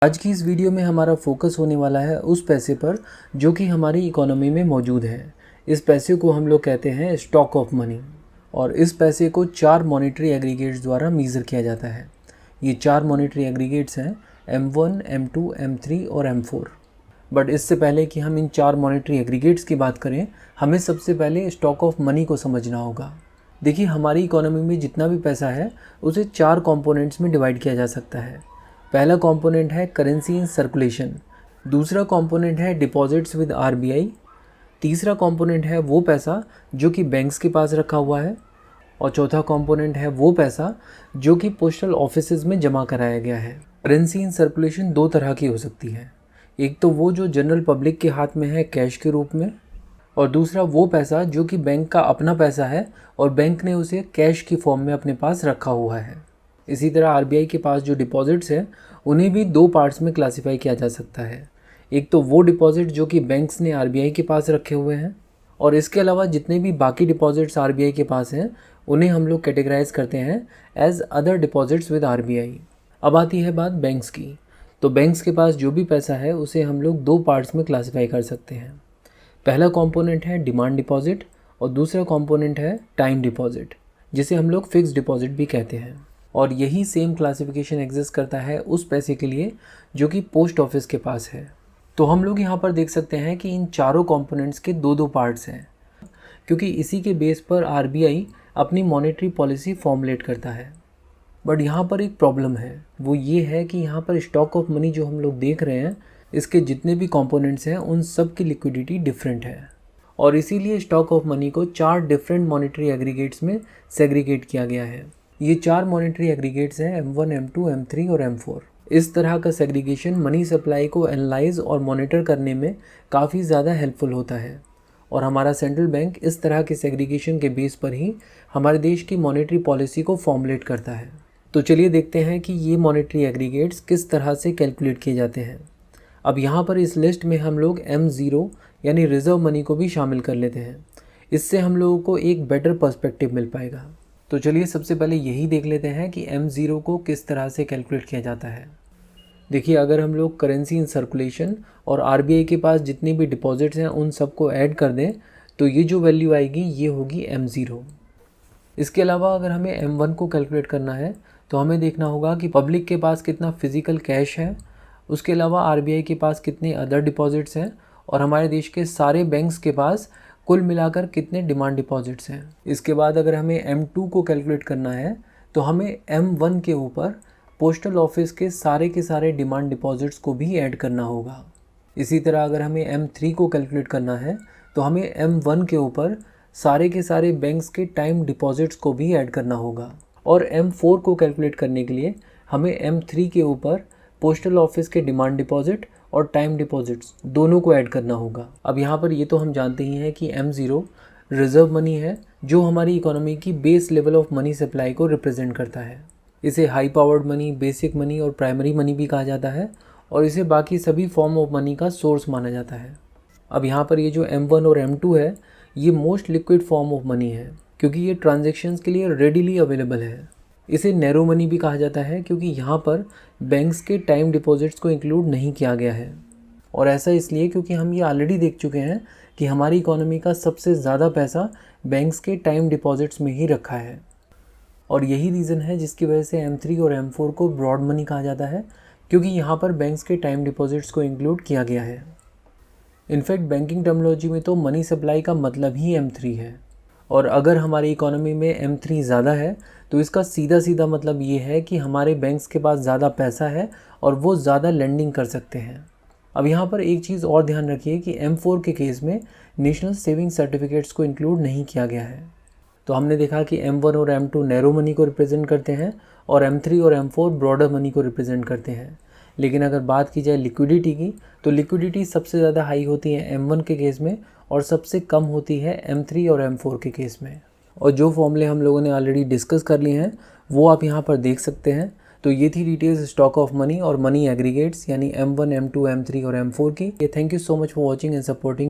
आज की इस वीडियो में हमारा फोकस होने वाला है उस पैसे पर जो कि हमारी इकोनॉमी में मौजूद है। इस पैसे को हम लोग कहते हैं स्टॉक ऑफ मनी और इस पैसे को 4 मॉनेटरी एग्रीगेट्स द्वारा मीज़र किया जाता है। ये 4 मॉनेटरी एग्रीगेट्स हैं M1, M2, M3 और M4। बट इससे पहले कि हम इन 4 मॉनेटरी एग्रीगेट्स की बात करें, हमें सबसे पहले स्टॉक ऑफ मनी को समझना होगा। देखिए, हमारी इकोनॉमी में जितना भी पैसा है उसे 4 कंपोनेंट्स में डिवाइड किया जा सकता है। पहला कंपोनेंट है करेंसी इन सर्कुलेशन, दूसरा कंपोनेंट है डिपॉजिट्स विद RBI, तीसरा कंपोनेंट है वो पैसा जो कि बैंक्स के पास रखा हुआ है और चौथा कंपोनेंट है वो पैसा जो कि पोस्टल ऑफिसेज में जमा कराया गया है। करेंसी इन सर्कुलेशन 2 तरह की हो सकती है, एक तो वो जो जनरल पब्लिक के हाथ में है कैश के रूप में, और दूसरा वो पैसा जो कि बैंक का अपना पैसा है और बैंक ने उसे कैश की फॉर्म में अपने पास रखा हुआ है। इसी तरह RBI के पास जो डिपॉजिट्स हैं उन्हें भी 2 पार्ट्स में क्लासिफाई किया जा सकता है। एक तो वो डिपॉजिट जो कि बैंक्स ने RBI के पास रखे हुए हैं और इसके अलावा जितने भी बाकी डिपॉजिट्स RBI के पास हैं उन्हें हम लोग कैटेगराइज करते हैं as other deposits with RBI। अब आती है बात बैंक्स की, तो बैंक्स के पास जो भी पैसा है उसे हम लोग 2 पार्ट्स में क्लासिफाई कर सकते हैं। पहला कंपोनेंट है डिमांड डिपॉजिट और दूसरा कंपोनेंट है टाइम डिपॉजिट, जिसे हम लोग फिक्स्ड डिपॉजिट भी कहते हैं। और यही सेम क्लासिफिकेशन एग्जिस्ट करता है उस पैसे के लिए जो कि पोस्ट ऑफिस के पास है। तो हम लोग यहाँ पर देख सकते हैं कि इन चारों कंपोनेंट्स के 2-2 पार्ट्स हैं, क्योंकि इसी के बेस पर RBI अपनी मॉनेटरी पॉलिसी फॉर्मुलेट करता है। बट यहाँ पर एक प्रॉब्लम है, वो ये है कि यहाँ पर स्टॉक ऑफ मनी जो हम लोग देख रहे हैं, इसके जितने भी कंपोनेंट्स हैं उन सब की लिक्विडिटी डिफरेंट है और इसीलिए स्टॉक ऑफ मनी को 4 डिफरेंट मॉनेटरी एग्रीगेट्स में सेग्रीगेट किया गया है। ये 4 मॉनेटरी एग्रीगेट्स हैं M1, M2, M3 और M4। इस तरह का सेग्रीगेशन मनी सप्लाई को एनालाइज और मॉनिटर करने में काफ़ी ज़्यादा हेल्पफुल होता है और हमारा सेंट्रल बैंक इस तरह के सेग्रीगेशन के बेस पर ही हमारे देश की मॉनेटरी पॉलिसी को फॉर्मुलेट करता है। तो चलिए देखते हैं कि ये मॉनेटरी एग्रीगेट्स किस तरह से कैलकुलेट किए जाते हैं। अब यहाँ पर इस लिस्ट में हम लोग M0 यानी रिजर्व मनी को भी शामिल कर लेते हैं। इससे हम लोगों को एक बेटर पर्सपेक्टिव मिल पाएगा। तो चलिए सबसे पहले यही देख लेते हैं कि M0 को किस तरह से कैलकुलेट किया जाता है। देखिए, अगर हम लोग करेंसी इन सर्कुलेशन और RBI के पास जितनी भी डिपॉजिट्स हैं उन सबको ऐड कर दें तो ये जो वैल्यू आएगी ये होगी M0। इसके अलावा अगर हमें M1 को कैलकुलेट करना है तो हमें देखना होगा कि पब्लिक के पास कितना फिजिकल कैश है, उसके अलावा RBI के पास कितने अदर डिपॉजिट्स हैं और हमारे देश के सारे बैंक्स के पास कुल मिलाकर कितने डिमांड डिपॉजिट्स हैं। इसके बाद अगर हमें M2 को कैलकुलेट करना है तो हमें M1 के ऊपर पोस्टल ऑफिस के सारे डिमांड डिपॉजिट्स को भी ऐड करना होगा। इसी तरह अगर हमें M3 को कैलकुलेट करना है तो हमें M1 के ऊपर के सारे बैंक्स के टाइम डिपॉजिट्स को भी ऐड करना होगा और M4 को कैलकुलेट करने के लिए हमें M3 के ऊपर पोस्टल ऑफिस के डिमांड डिपॉजिट और टाइम डिपॉजिट्स दोनों को ऐड करना होगा। अब यहाँ पर ये तो हम जानते ही हैं कि M0 रिजर्व मनी है जो हमारी इकोनॉमी की base level of money supply को रिप्रेजेंट करता है। इसे high powered money, basic money और प्राइमरी मनी भी कहा जाता है और इसे बाकी सभी फॉर्म ऑफ मनी का सोर्स माना जाता है। अब यहाँ पर ये जो M1 और M2 है ये most liquid form of money है क्योंकि ये ट्रांजेक्शन्स के लिए रेडिली अवेलेबल है। इसे नैरो मनी भी कहा जाता है क्योंकि यहाँ पर बैंक्स के टाइम डिपॉजिट्स को इंक्लूड नहीं किया गया है और ऐसा इसलिए क्योंकि हम ये ऑलरेडी देख चुके हैं कि हमारी इकोनॉमी का सबसे ज़्यादा पैसा बैंक्स के टाइम डिपॉजिट्स में ही रखा है और यही रीज़न है जिसकी वजह से M3 और M4 को ब्रॉड मनी कहा जाता है क्योंकि यहाँ पर बैंक्स के टाइम डिपॉजिट्स को इंक्लूड किया गया है। इनफैक्ट बैंकिंग टर्मिनोलॉजी में तो मनी सप्लाई का मतलब ही M3 है और अगर हमारी इकोनॉमी में M3 ज़्यादा है तो इसका सीधा मतलब ये है कि हमारे बैंक्स के पास ज़्यादा पैसा है और वो ज़्यादा लेंडिंग कर सकते हैं। अब यहाँ पर एक चीज़ और ध्यान रखिए कि M4 के केस में नेशनल सेविंग सर्टिफिकेट्स को इंक्लूड नहीं किया गया है। तो हमने देखा कि M1 और M2 नैरो मनी को रिप्रेजेंट करते हैं और M3 और M4 ब्रॉडर मनी को रिप्रेजेंट करते हैं। लेकिन अगर बात की जाए लिक्विडिटी की तो लिक्विडिटी सबसे ज़्यादा हाई होती है M1 के केस में और सबसे कम होती है M3 और M4 के केस में। और जो फॉर्मूले हम लोगों ने ऑलरेडी डिस्कस कर लिए हैं वो आप यहाँ पर देख सकते हैं। तो ये थी डिटेल्स स्टॉक ऑफ मनी और मनी एग्रीगेट्स यानी M1, M2, M3 और M4 की। Thank you so much for watching and supporting.